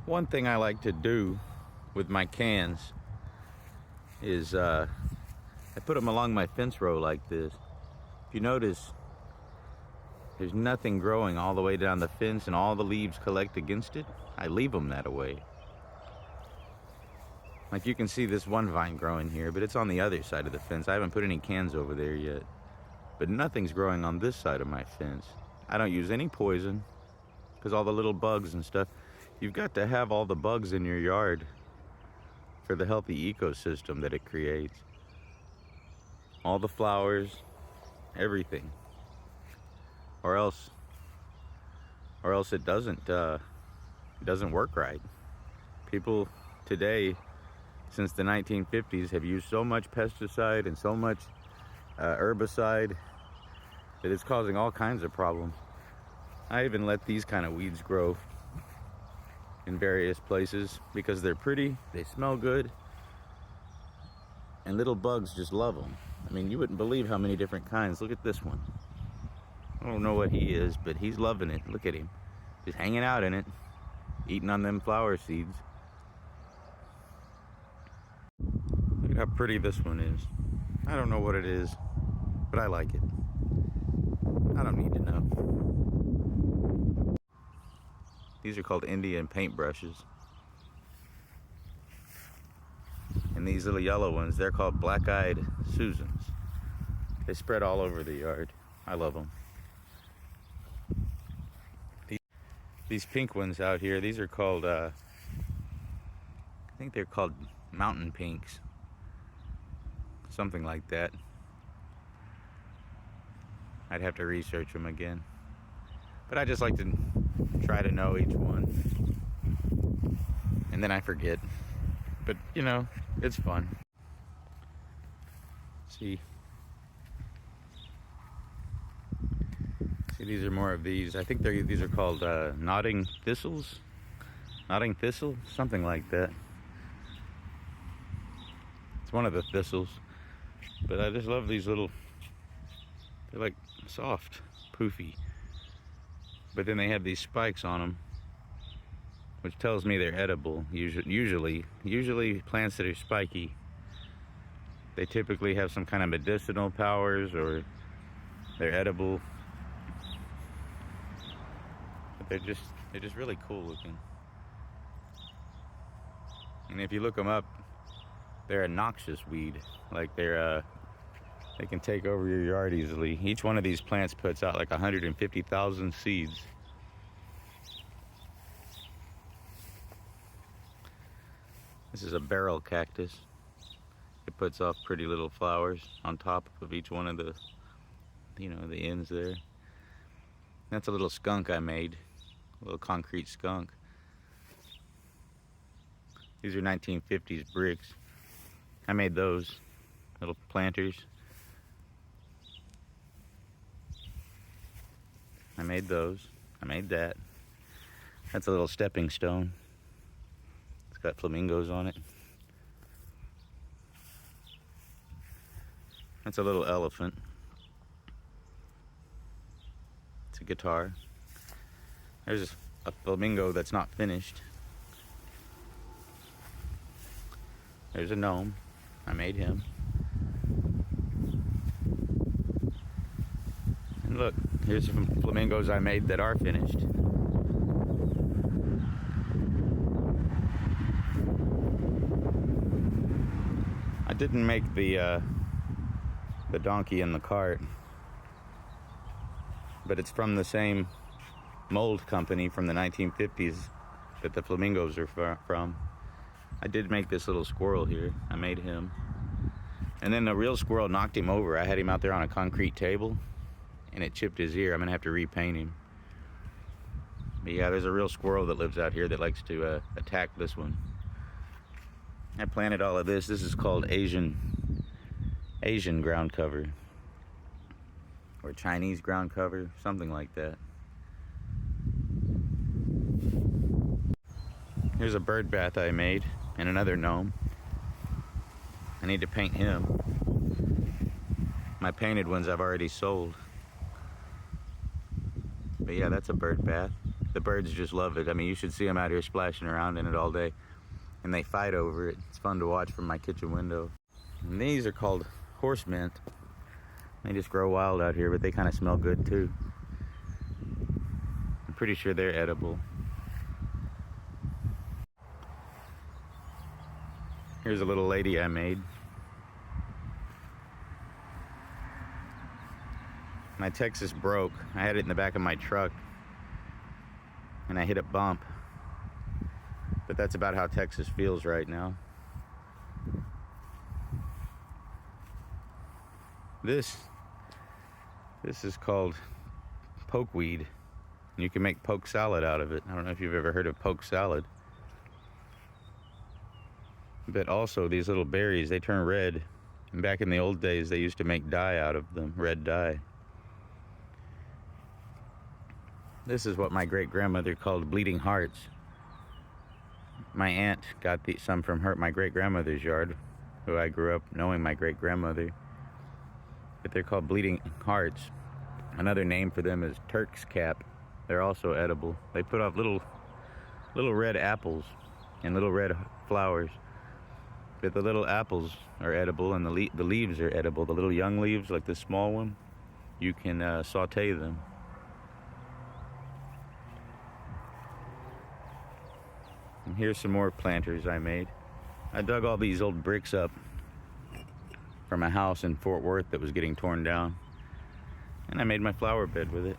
One thing I like to do with my cans is I put them along my fence row like this. If you notice, there's nothing growing all the way down the fence and all the leaves collect against it. I leave them that way. Like you can see this one vine growing here, but it's on the other side of the fence. I haven't put any cans over there yet. But nothing's growing on this side of my fence. I don't use any poison because all the little bugs and stuff. You've got to have all the bugs in your yard for the healthy ecosystem that it creates. All the flowers, everything. Or else it doesn't work right. People today, since the 1950s, have used so much pesticide and so much herbicide that it's causing all kinds of problems. I even let these kind of weeds grow in various places because they're pretty, they smell good, and little bugs just love them. I mean, you wouldn't believe how many different kinds. Look at this one. I don't know what he is, but he's loving it. Look at him. Just hanging out in it, eating on them flower seeds. Look at how pretty this one is. I don't know what it is, but I like it. I don't need to know. These are called Indian paintbrushes. And these little yellow ones, they're called black-eyed Susans. They spread all over the yard. I love them. These pink ones out here, these are called, I think they're called mountain pinks. Something like that. I'd have to research them again. But I just like to try to know each one. And then I forget. But, you know, it's fun. See, these are more of these. I think these are called nodding thistles. Nodding thistle? Something like that. It's one of the thistles. But I just love these little, they're like soft, poofy. But then they have these spikes on them, which tells me they're edible. Usually plants that are spiky, they typically have some kind of medicinal powers or they're edible. But they're just really cool looking. And if you look them up, they're a noxious weed. Like they can take over your yard easily. Each one of these plants puts out like 150,000 seeds. This is a barrel cactus. It puts off pretty little flowers on top of each one of the, you know, the ends there. That's a little skunk I made, a little concrete skunk. These are 1950s bricks. I made those little planters. I made those. I made that. That's a little stepping stone. It's got flamingos on it. That's a little elephant. It's a guitar. There's a flamingo that's not finished. There's a gnome. I made him. And look, here's some flamingos I made that are finished. I didn't make the donkey in the cart, but it's from the same mold company from the 1950s that the flamingos are from. I did make this little squirrel here. I made him. And then the real squirrel knocked him over. I had him out there on a concrete table and it chipped his ear. I'm gonna have to repaint him. But yeah, there's a real squirrel that lives out here that likes to attack this one. I planted all of this. This is called Asian ground cover. Or Chinese ground cover, something like that. Here's a bird bath I made and another gnome. I need to paint him. My painted ones I've already sold. But yeah, that's a bird bath. The birds just love it. I mean, you should see them out here splashing around in it all day. And they fight over it. It's fun to watch from my kitchen window. And these are called horse mint. They just grow wild out here, but they kind of smell good too. I'm pretty sure they're edible. Here's a little lady I made. My Texas broke. I had it in the back of my truck and I hit a bump. But that's about how Texas feels right now. This is called pokeweed. And you can make poke salad out of it. I don't know if you've ever heard of poke salad. But also these little berries, they turn red. And back in the old days, they used to make dye out of them, red dye. This is what my great-grandmother called bleeding hearts. My aunt got some from my great-grandmother's yard, who I grew up knowing my great-grandmother. But they're called bleeding hearts. Another name for them is Turk's cap. They're also edible. They put off little red apples and little red flowers. But the little apples are edible and the leaves are edible. The little young leaves, like this small one, you can saute them. And here's some more planters I made. I dug all these old bricks up from a house in Fort Worth that was getting torn down. And I made my flower bed with it.